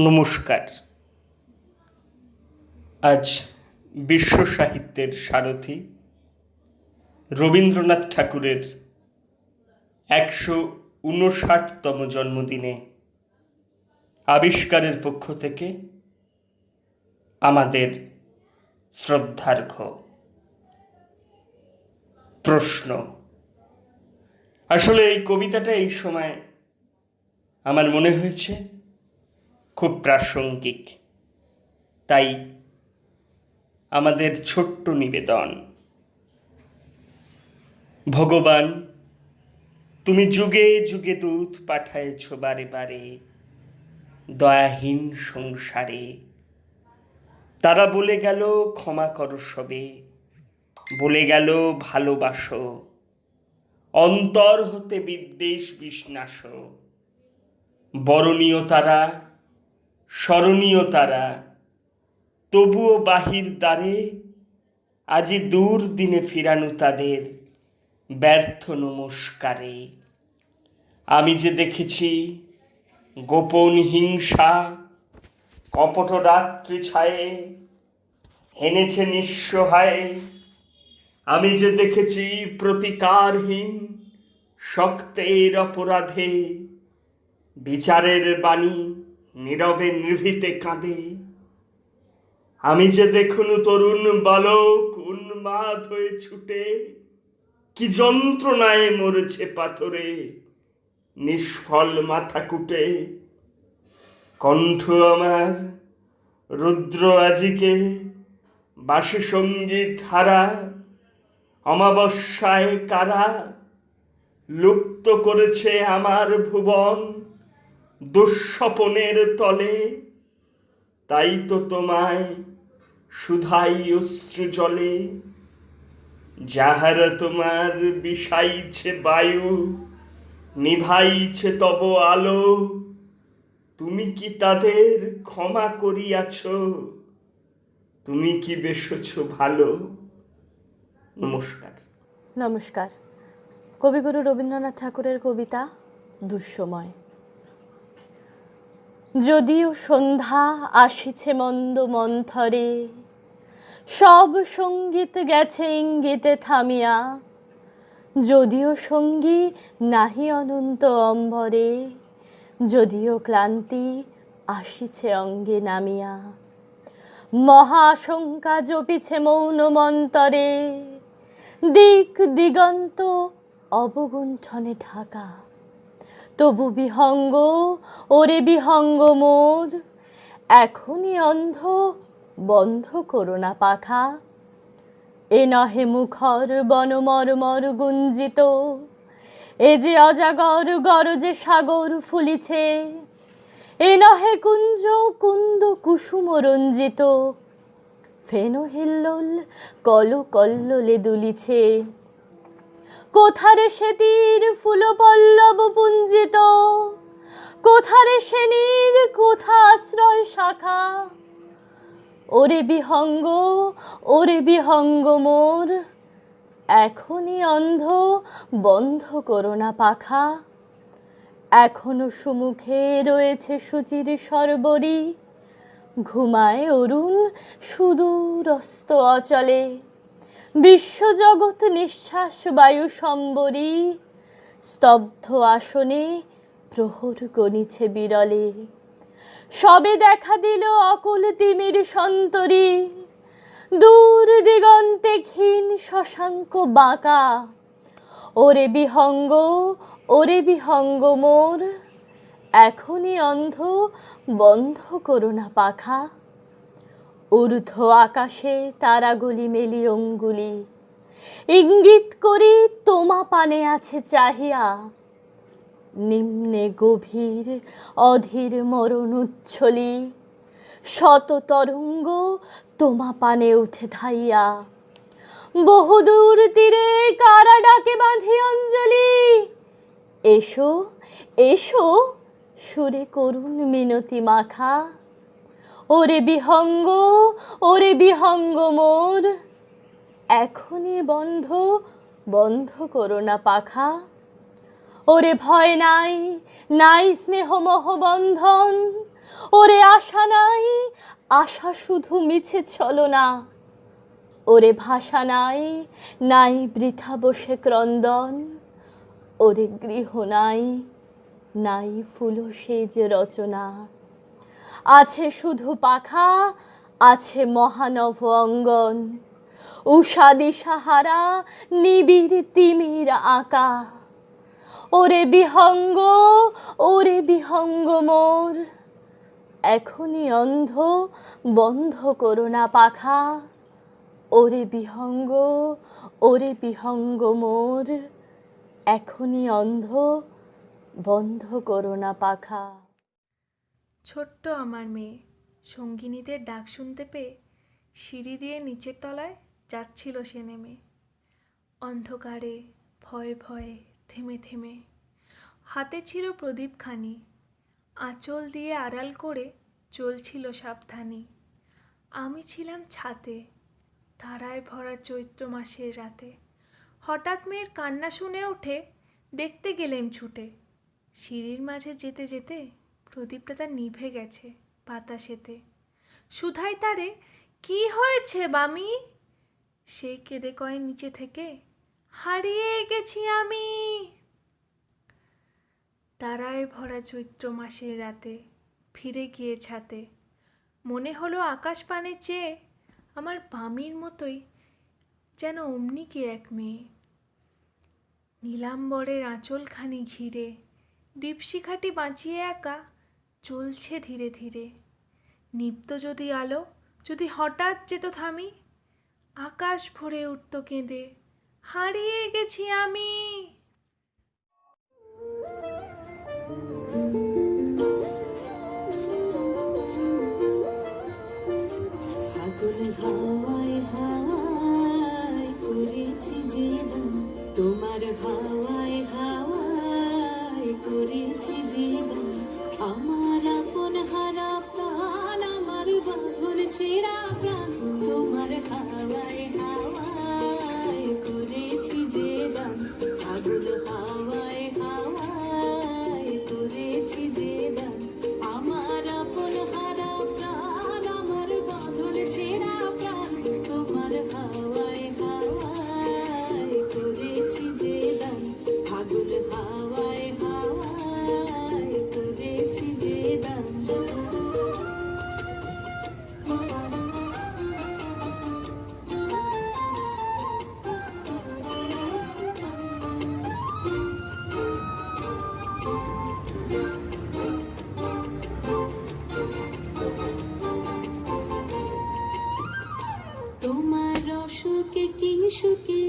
নমস্কার। আজ বিশ্ব সাহিত্যের সারথি রবীন্দ্রনাথ ঠাকুরের ১৫৯তম জন্মদিনে আবিষ্কারের পক্ষ থেকে আমাদের শ্রদ্ধার্ঘ প্রশ্ন। আসলে এই কবিতাটা এই সময় আমার মনে হয়েছে খুব প্রাসঙ্গিক, তাই আমাদের ছোট্ট নিবেদন। ভগবান, তুমি যুগে যুগে দূত পাঠায়েছ বারে বারে দয়াহীন সংসারে। তারা বলে গেল ক্ষমা করো সবে, বলে গেল ভালোবাসো, অন্তর হতে বিদ্বেষ বিষ্ণাস। বরণীয় তারা, স্মরণীয় তারা, তবুও বাহির দ্বারে আজি দূর দিনে ফিরানো তাদের ব্যর্থ নমস্কারে। আমি যে দেখেছি গোপন হিংসা কপট রাত্রি ছায়ে হেনেছে নিঃসহায়। আমি যে দেখেছি প্রতিকারহীন শক্তের অপরাধে বিচারের বাণী নীরবে নিভৃতে কাঁদে। আমি যে দেখুন তরুণ বালক উন্মাদ হয়ে ছুটে কি যন্ত্রণায় মরেছে পাথরে নিষ্ফল মাথা কুটে। কণ্ঠ আমার রুদ্র আজিকে বাসে সঙ্গীত হারা, অমাবস্যায় কারা লুপ্ত করেছে আমার ভুবন দুঃস্বপনের তলে। তাই তো তোমায় সুধাই অশ্রু জলে, যাহারা তোমার বিষাইছে বায়ু নিভাইছে তব আলো। তুমি কি তাদের ক্ষমা করিয়াছ, তুমি কি বেসেছ ভালো। নমস্কার। নমস্কার। কবিগুরু রবীন্দ্রনাথ ঠাকুরের কবিতা দুঃসময়। যদিও সন্ধ্যা আসিছে মন্দ মন্থরে, সব সঙ্গীত গেছে ইঙ্গিতে থামিয়া। যদিও সঙ্গী নাহি অনন্ত অম্বরে, যদিও ক্লান্তি আসিছে অঙ্গে নামিয়া। মহাশঙ্কা জপিছে মৌন মন্তরে, দিক দিগন্ত অবগুণ্ঠনে ঢাকা। তবু বিহঙ্গ ওরে বিহঙ্গ মোর, এখনই অন্ধ বন্ধ করো না পাখা। এ নহে মুখর বন মর্মর গুঞ্জিত, এ যে অজাগর গরজে সাগর ফুলিছে। এ নহে কুঞ্জ কুন্দ কুসুম রঞ্জিত, ফেন হিল্লোল কল কল্লোলে দুলিছে। কোথারে সে তীর ফুল পল্লব পুঞ্জিত, কোথারে সে নীর কোথা আশ্রয় শাখা। ওরে বিহঙ্গ মোর, এখনই অন্ধ বন্ধ করো না পাখা। এখনো সুমুখে রয়েছে সুচির সরবরি, ঘুমায় অরুণ সুদূরস্ত অচলে। বিশ্বজগৎ নিঃশ্বাস বায়ু সম্বরী, স্তব্ধ আসনে প্রহর গণিছে বিরলে। সবে দেখা দিল অকুল তিমির সন্তরী, দূর দিগন্তে ক্ষীণ শশাঙ্ক বাঁকা। ওরে বিহঙ্গ মোর, এখনই অন্ধ বন্ধ করো না পাখা। ঊর্ধ্ব আকাশে তারাগুলি মেলি অঙ্গুলি, ইঙ্গিত করি তোমা পানে আছে চাহিয়া। নিম্নে গভীর অধীর মরণ উচ্ছলি, শত তরঙ্গ তোমা পানে উঠে ধাইয়া। বহুদূর তীরে কারা ডাকে বাঁধি অঞ্জলি, এসো এসো সুরে করুণ মিনতি মাখা। ওরে বিহঙ্গ মোর, এখনই বন্ধ করো না পাখা। ওরে ভয় নাই, নাই স্নেহ মোহ বন্ধন, ওরে আশা নাই, আশা শুধু মিছে ছলনা, ওরে ভাষা নাই, নাই বৃথা বসে ক্রন্দন, ওরে গৃহ নাই, নাই ফুল সেজ রচনা। আছে শুধু পাখা, আছে মহানভ অঙ্গন, উষা দিশাহারা নিবিড় তিমির আঁকা। ওরে বিহঙ্গ, ওরে বিহঙ্গ মোর, এখনই অন্ধ, বন্ধ করো না পাখা। ওরে বিহঙ্গ, ওরে বিহঙ্গ মোর, এখনই অন্ধ, বন্ধ করো না পাখা। ছোট্ট আমার মেয়ে সঙ্গিনীদের ডাক শুনতে পেয়ে সিঁড়ি দিয়ে নিচের তলায় যাচ্ছিল সে নেমে। অন্ধকারে ভয়ে ভয়ে থেমে থেমে, হাতে ছিল প্রদীপখানি, আঁচল দিয়ে আড়াল করে চলছিল সাবধানী। আমি ছিলাম ছাতে, তারায় ভরা চৈত্র মাসের রাতে। হঠাৎ মেয়ের কান্না শুনে ওঠে, দেখতে গেলেম ছুটে। সিঁড়ির মাঝে যেতে যেতে প্রদীপটা তার নিভে গেছে বাতাসেতে। সুধাই তারে, কি হয়েছে বামি? সেই কেঁদে কয় নিচে থেকে, হারিয়ে গেছি আমি। তারায় ভরা চৈত্র মাসের রাতে ফিরে গিয়ে ছাতে, মনে হলো আকাশ পানে চেয়ে আমার বামির মতোই যেন অমনি কি এক মেয়ে। নীলাম্বরের আঁচলখানি ঘিরে দীপশিখাটি বাঁচিয়ে একা চলছে ধীরে ধীরে। নিপ্ত যদি আলো যদি হঠাৎ যেত থামি, আকাশ ভরে উঠত কেঁদে, হারিয়ে গেছি আমি। ফাগুন হাওয়ায় হাওয়ায় করেছি যে দান, তোমার হাওয়ায় হাওয়ায় করেছি যে দান। আমার আপন হারা প্রাণ, আমার বাঁধন ছেঁড়া প্রাণ, তোমার হাওয়ায় হাওয়ায় করেছি যে দান। ফাগুন হাওয়ায় হাওয়ায় করেছি যে দান। আমার আপন হারা প্রাণ, আমার বাঁধন ছেঁড়া প্রাণ, তোমার হাওয়ায় হাওয়ায় করেছি যে দান। ফাগুন হাওয়ায় হাওয়ায় করেছি যে দান। তোমার অসুখে কি সুখে,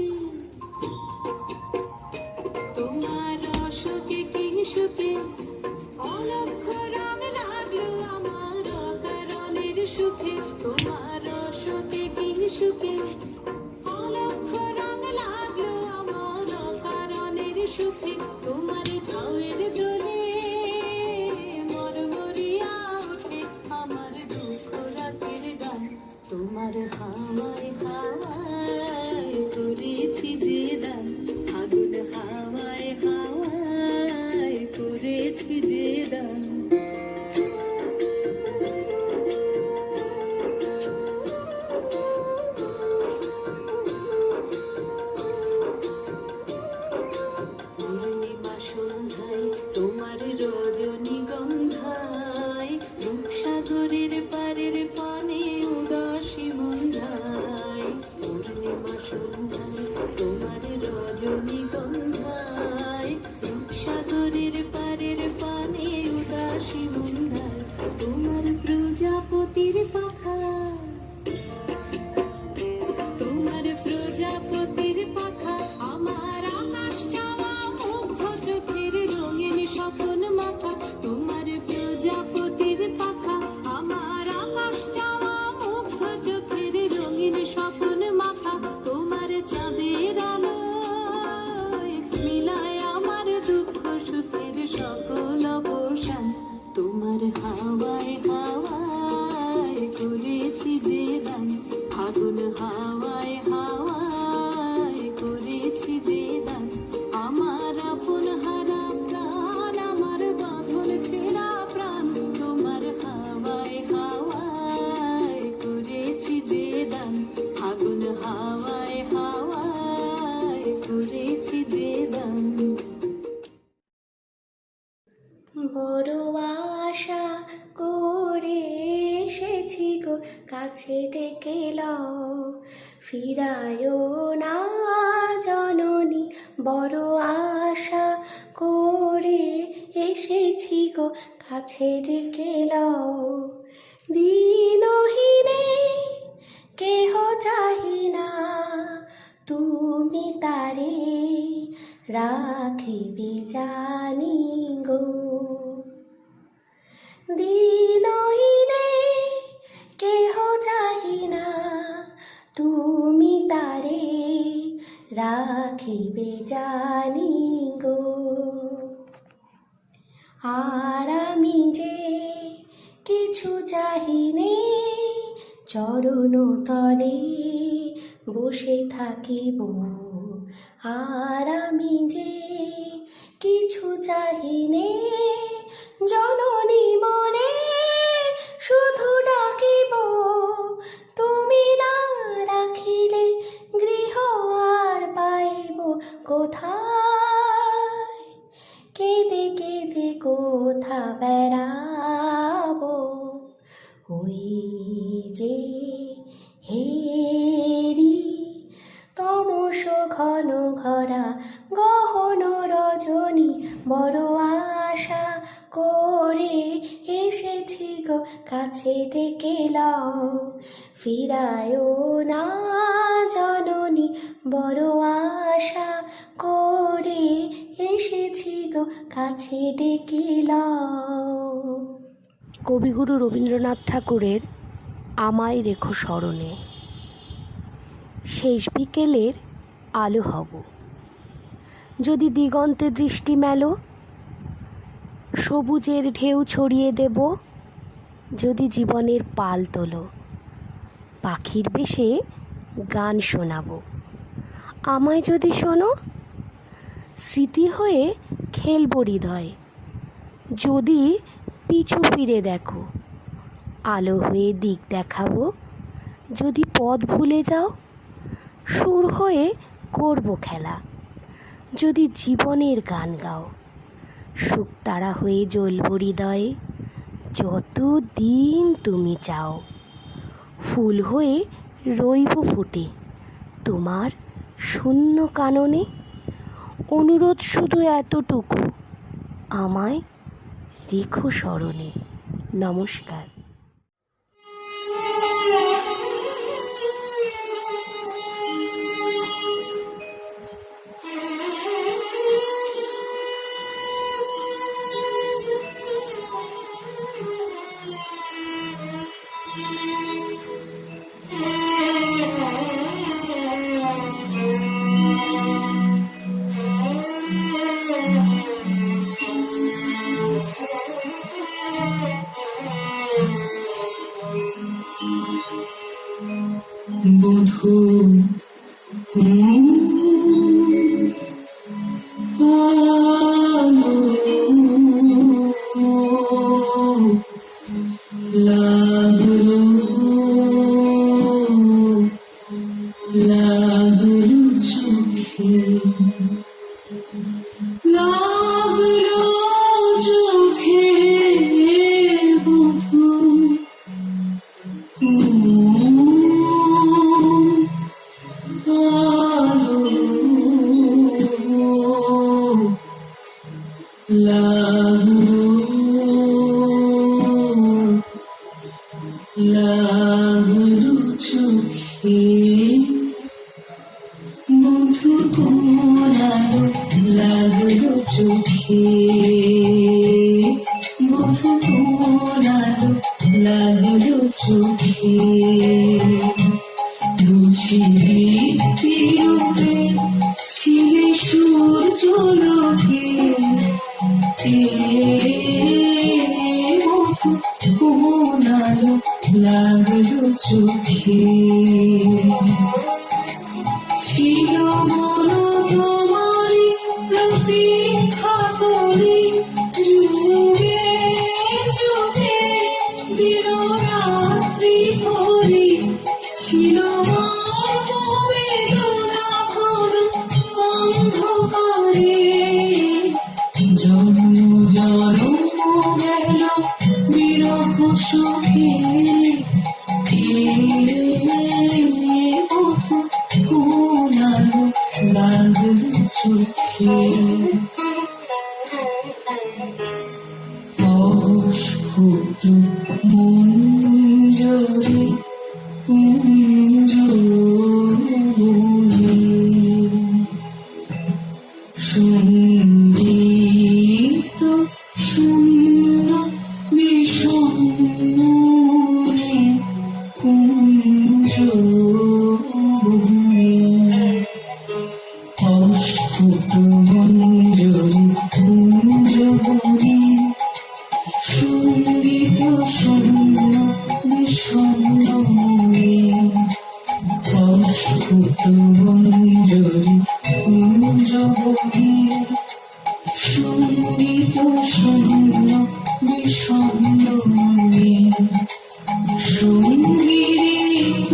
তোমার অসুখে কি সুখে, অলক্ষ রং লাগলো আমার অকারণের সুখে। তোমার অসুখে কি সুখে, অলক্ষ রং লাগলো আমার অকারণের সুখে। তোমার ঝাউয়ের দোলে মরমরিয়া ওঠে আমার দুঃখ রাতের গান। তোমার হাওয়ায় হাওয়ায় করেছি যে দান। ফাগুন হাওয়ায় হাওয়ায় করেছি যে দান। পূর্ণিমা সন্ধ্যায় তোমার রজনীগন্ধায়, রূপসাগরের পারের পানে উদাসী মন্ধায়। পূর্ণিমা সন্ধ্যায় তোমার রজনীগন্ধায়, রূপসাগরের পারের পানে উদাসী মন্ধায়। তোমার প্রজাপতির পাখা, তোমার প্রজাপতির পাখা, আমার আকাশ চাওয়া মুগ্ধ চোখের রঙিন স্বপ্ন মাখা। তোমার প্রজাপতির পাখা, আমার আকাশ চাওয়া মুগ্ধ চোখের রঙিন স্বপ্ন মাখা। তোমার চাঁদের আলোয় মিলায় আমার দুঃখ সুখের সকল অবসান। তোমার হাওয়ায় হাওয়ায় করেছি গো কাছে ডেকে লও, ফিরায় না জননী বড় আশা করে এসেছি গো কাছে ডেকে লও। দিনহীনে কেহ চাহি না, তুমি তারে রাখিবে জানি গো। দিনহীনে কেহ চাহি না, তুমি তারে রাখিবে জানি গো। আর আমি যে কিছু চাহিনে, চরণ তলে বসে থাকিব। আর আমি যে কিছু চাহিনে, জননী বলে শুধু ডাকিব। তুমি না রাখিলে গৃহ আর পাইব কোথায়, কেঁদে কেঁদে কোথা বেড়াবো। ওই যে হেরি তমস ঘন ঘরা গহন রজনী, বড় আশা করে এসেছি গো কাছে ডেকে লও, ফিরায় না জননী বড় আশা করে এসেছি গো কাছে ডেকে লও। কবিগুরু রবীন্দ্রনাথ ঠাকুরের আমায় রেখো স্মরণে। শেষ বিকেলের আলো হব, যদি দিগন্তে দৃষ্টি মেলো, সবুজের ঢেউ ছড়িয়ে দেব। যদি জীবনের পাল তোলো, পাখির বেশে গান শোনাবো। আমায় যদি শোনো, স্মৃতি হয়ে খেলব হৃদয়। যদি পিছু ফিরে দেখো, আলো হয়ে দিক দেখাবো। যদি পথ ভুলে যাও, সুর হয়ে করব খেলা। যদি জীবনের গান গাও, শুকতারা হয়ে জ্বলব হৃদয়ে। যতদিন তুমি চাও, ফুল হয়ে রইব ফুটে তোমার শূন্য কাননে। অনুরোধ শুধু এতটুকু, আমায় রেখো স্মরণে। নমস্কার। বধূ লাগলো লাগলো চোখে, লাগলো চোখে বধূ লাগলো লাগলো চোখে, বধূ কোলালো লাগলো চোখে, বধূ কোলালো লাগলো চোখে। বুঝি তীরে ছিলে সূর্য লোকে, বধূ কোলালো লাগলো চোখে। ছিল মনো তোমারি প্রতীক্ষা করি, যুগে যুগে দিন রাত্রি করি। ছিল বেদনা ঘন অন্ধকারে, জন্ম জন্ম গেল বিরহ সুখে। বিষণ্ণ মনে অস্ফুট মঞ্জরি কুঞ্জবনে সঙ্গীত শূন্য বিষণ্ণ মনে সঙ্গীত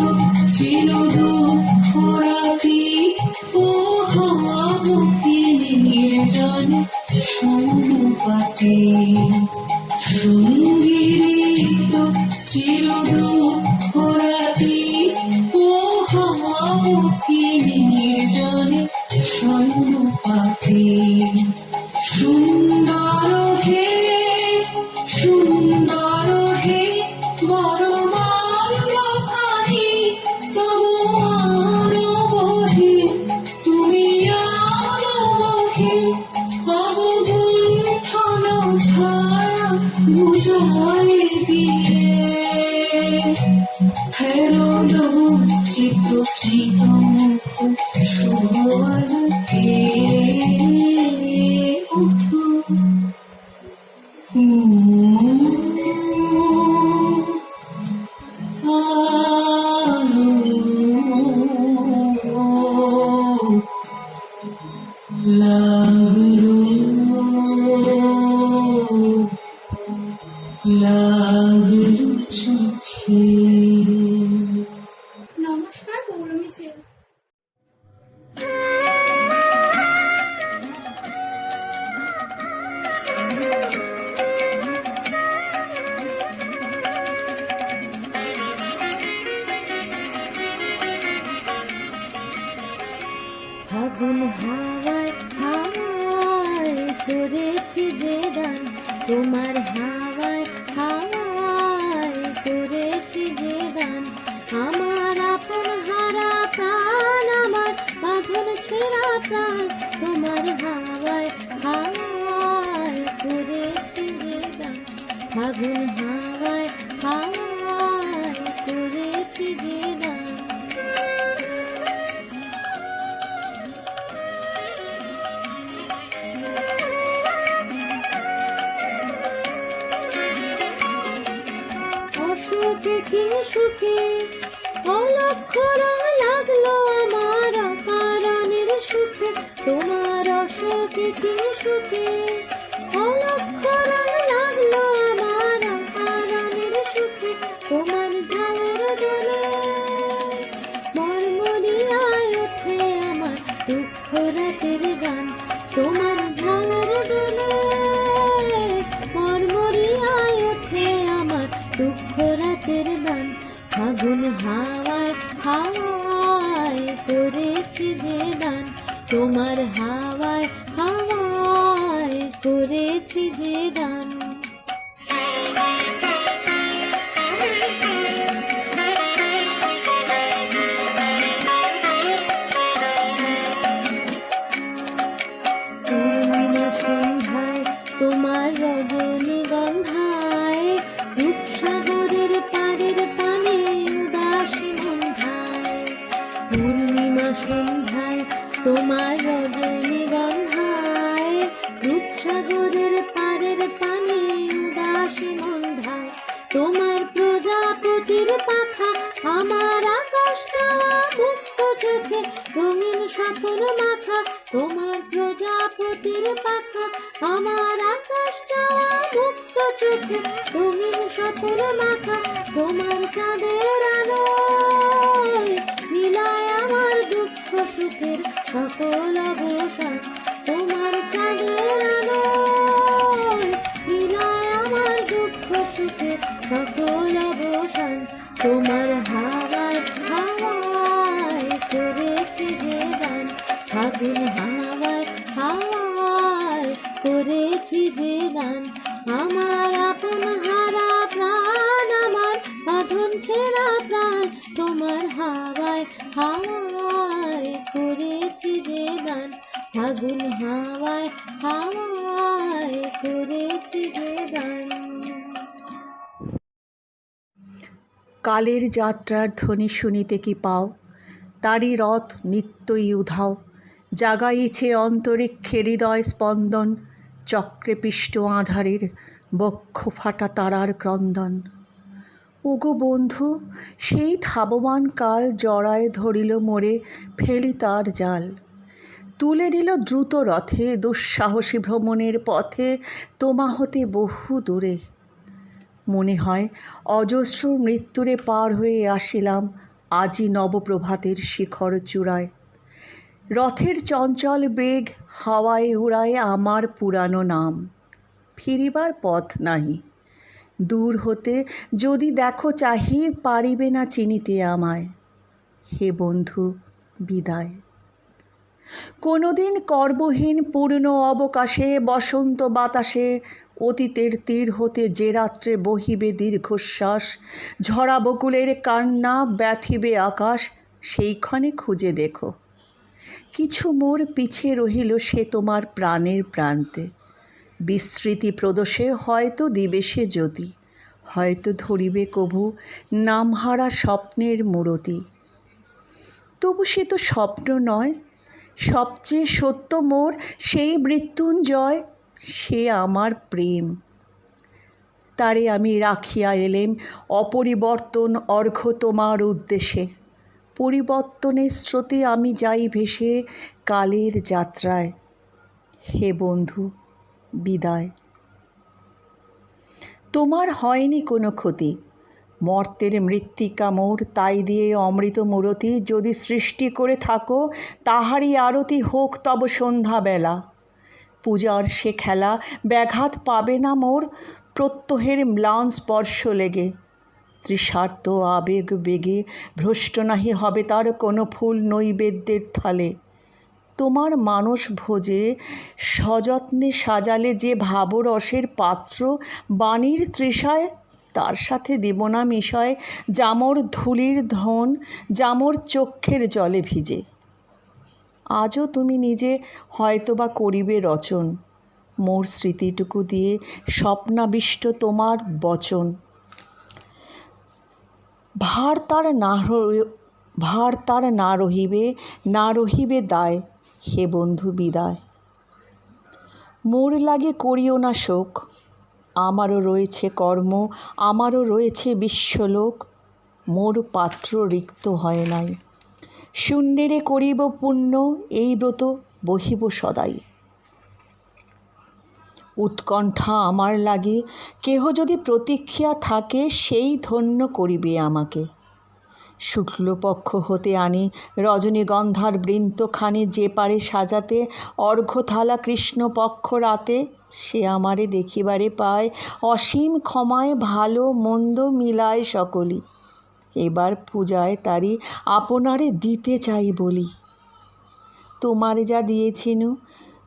চির দুঃখ রাতি ও হাওয়াকে নির্জন সন্নুপাতে সঙ্গীত চির দুঃখ রাতি ও হাওয়াকে নির্জন সন্নুপাতে সুন্দর হে সুন্দর হে বড় মাল্যখানি তবু মানবহে তুমি আনবহে অবগুণ্ঠন ছায়া বুঝাই দিয়ে হেরল চিত্ত স্মৃত মুখ শুভ আলোকে উঠো লাগলো চোখে। নমস্কার পৌলমী চেল। ফাগুন হাওয়ায় হাওয়ায় করেছি যে দান, তোমার হাওয়ায় হাওয়ায় করেছি যে দান, আমার আপন হারা প্রাণ, আমার বাঁধন ছেঁড়া প্রাণ, তোমার হাওয়ায় হাওয়ায় করেছি যে দান, ফাগুন হাওয়ায় হাওয়ায় করেছি যে দান। অসুখে কিংসুকে অলক্ষ রং লাগলো আমার অকারণের সুখে, তোমার অসুখে কিংসুকে অলক্ষ রং লাগলো আমার অকারণের সুখে, তোমার ঝাড়ের দোলে মরমরিয়ায় ওঠে আমার দুঃখ রাতের গান, তোমার ঝাড়ের দোলে মরমরিয়ায় ওঠে আমার দুঃখ রাতের গান, ফাগুন হাওয়ায় হাওয়ায় করেছি যে দান, তোমার হাওয়ায় হাওয়ায় করেছি যে দান। পূর্ণিমা সন্ধ্যায় তোমার রজনীগন্ধায়, রূপসাগরের পাড়ের পানে উদাসী মন্ধায়, পূর্ণিমা সন্ধ্যায় তোমার রজনীগন্ধায়, রূপসাগরের পাড়ের পানে উদাসী মন্ধায়, তোমার প্রজাপতির পাখা আমার আকাশ চাওয়া মুক্ত চোখে রঙিন স্বপ্ন মাখা, তোমার প্রজাপতির পাখা আমার আকাশ চাওয়া মুক্ত চোখে রঙিন স্বপ্ন মাখা, তোমার চাঁদের আলোয় মিলায় আমার দুঃখ সুখের সকল অবসান, তোমার চাঁদের আলোয় মিলায় আমার দুঃখ সুখের সকল অবসান, তোমার হাওয়ায় হাওয়ায় করেছি যে দান, ফাগুন হাওয়ায় হাওয়ায় করেছি যে দান, আমার আপন হারা প্রাণ, আমার বাঁধন ছেঁড়া প্রাণ, তোমার হাওয়ায় হাওয়ায় করেছি যে দান, ফাগুন হাওয়ায় হাওয়ায় করেছি যে দান। কালের যাত্রার ধ্বনি শুনিতে কি পাও, তারই রথ নিত্যই উধাও, জাগাইছে অন্তরিক্ষে হৃদয় স্পন্দন, চক্রে পিষ্ট আঁধারের বক্ষ ফাটা তারার ক্রন্দন। ওগো বন্ধু, সেই ধাবমান কাল জড়ায় ধরিল মোরে, ফেলি তার জাল। তুলে নিল দ্রুত রথে, দুঃসাহসী ভ্রমণের পথে, তোমা হতে বহু দূরে। মনে হয় অজস্র মৃত্যুরে পার হয়ে আসিলাম আজি নবপ্রভাতের শিখর চূড়ায়। রথের চঞ্চল বেগ হাওয়ায় উড়ায় আমার পুরানো নাম। ফিরিবার পথ নাহি, দূর হতে যদি দেখো চাহি, পারিবে না চিনিতে আমায়। হে বন্ধু বিদায়। কোনোদিন কর্মহীন পূর্ণ অবকাশে, বসন্ত বাতাসে, অতীতের তীর হতে যে রাত্রে বহিবে দীর্ঘশ্বাস, ঝরা বকুলের কান্না ব্যথিবে আকাশ, সেইক্ষণে খুঁজে দেখো কিছু মোর পিছে রহিল সে তোমার প্রাণের প্রান্তে। বিস্মৃতি প্রদোষে হয়তো দিবে সে জ্যোতি, হয়তো ধরিবে কভু নামহারা স্বপ্নের মূরতি। তবু সে তো স্বপ্ন নয়, সবচেয়ে সত্য মোর সেই মৃত্যুঞ্জয়, সে আমার প্রেম। তারে আমি রাখিয়া এলেম অপরিবর্তন অর্ঘ্য তোমার উদ্দেশে। পরিবর্তনের স্রোতে আমি যাই ভেসে কালের যাত্রায়। হে বন্ধু বিদায়। তোমার হয়নি কোনো ক্ষতি, মর্তের মৃত্তিকা মোর, তাই দিয়ে অমৃত মূরতি যদি সৃষ্টি করে থাকো, তাহারই আরতি হোক তব সন্ধ্যাবেলা। পূজার সে খেলা ব্যাঘাত পাবে না মোর, প্রত্যহের ম্লান স্পর্শ লেগে। তৃষার্ত আবেগ বেগে ভ্রষ্ট নাহি হবে তার কোনো ফুল নৈবেদ্যের থালে। তোমার মানস ভোজে সযত্নে সাজালে যে ভাবরসের পাত্র, বাণীর তৃষায় তার সাথে দেব না মিশয় যামর ধূলির ধন, যামর চক্ষের জলে ভিজে। আজও তুমি নিজে হয়তোবা করিবে রচন, মোর স্মৃতিটুকু দিয়ে স্বপ্নাবিষ্ট তোমার বচন। ভার তার না রহিবে দায়। হে বন্ধু বিদায়। মোর লাগে করিও না শোক, আমারও রয়েছে কর্ম, আমারও রয়েছে বিশ্বলোক। মোর পাত্র রিক্ত হয় নাই, শূন্যেরে করিব পুণ্য, এই ব্রত বহিব সদাই। উৎকণ্ঠা আমার লাগে, কেহ যদি প্রতীক্ষা থাকে, সেই ধন্য করিবে আমাকে। শুক্লপক্ষ হতে আনি রজনীগন্ধার বৃন্তখানি, যে পারে সাজাতে অর্ঘ্যথালা কৃষ্ণপক্ষ রাতে, সে আমারে দেখিবারে পায়, অসীম ক্ষমায় ভালো মন্দ মিলায় সকলি। এবার পূজায় তারি আপনারে দিতে চাই বলি। তোমারে যা দিয়েছিনু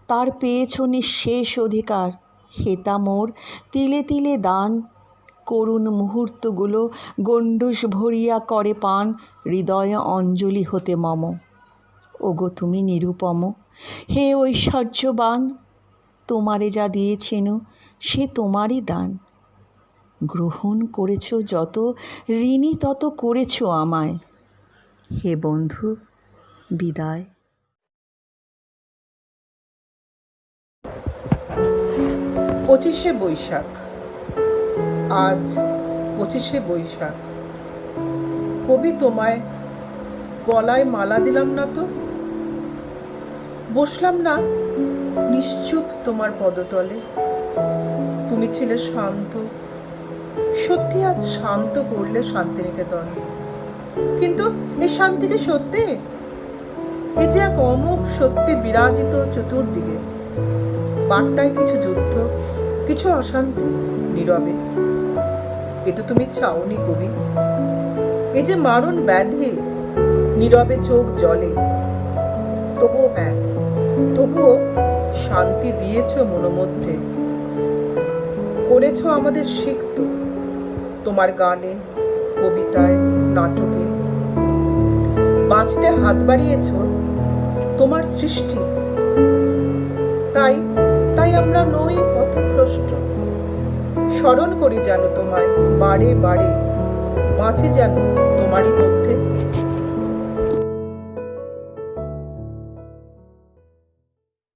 তার পেয়েছ নিঃশেষ অধিকার, হেতা মোর তিলে তিলে দান। করুণ মুহূর্তগুলো গণ্ডূষ ভরিয়া করে পান, হৃদয়ে অঞ্জলি হতে মম। ওগো তুমি নিরুপম, হে ঐশ্বর্যবান, তোমারে যা দিয়েছিনু সে তোমারই দান। গ্রহণ করেছ যত, ঋণী তত করেছ আমায়। হে বন্ধু বিদায়। 25শে বৈশাখ। আজ 25শে বৈশাখ। কবি তোমায় গলায় মালা দিলাম না তো? বসলাম না নিশ্চুপ তোমার পদতলে? তুমি ছিলে শান্ত, সত্যি আজ শান্ত করলে শান্তিনিকেতন। কিন্তু এই শান্তি কি সত্যি? এ যে এক অমোঘ সত্যি বিরাজিত চতুর্দিকে। বার্তায় কিছু যুদ্ধ, কিছু অশান্তি, নীরবে। এ তো তুমি চাওনি কবি। এ যে মারণ ব্যাধি, নীরবে চোখ জলে। তবুও শান্তি দিয়েছ মনোমধ্যে, করেছ আমাদের সিক্ত তোমার গানে, কবিতায়, নাটকে। বাঁচতে হাত বাড়িয়েছ তোমার সৃষ্টি। তাই আমরা নই পথভ্রষ্ট। স্মরণ করি যেন তোমায় বারে বারে, বাঁচি যেন তোমারই মধ্যে।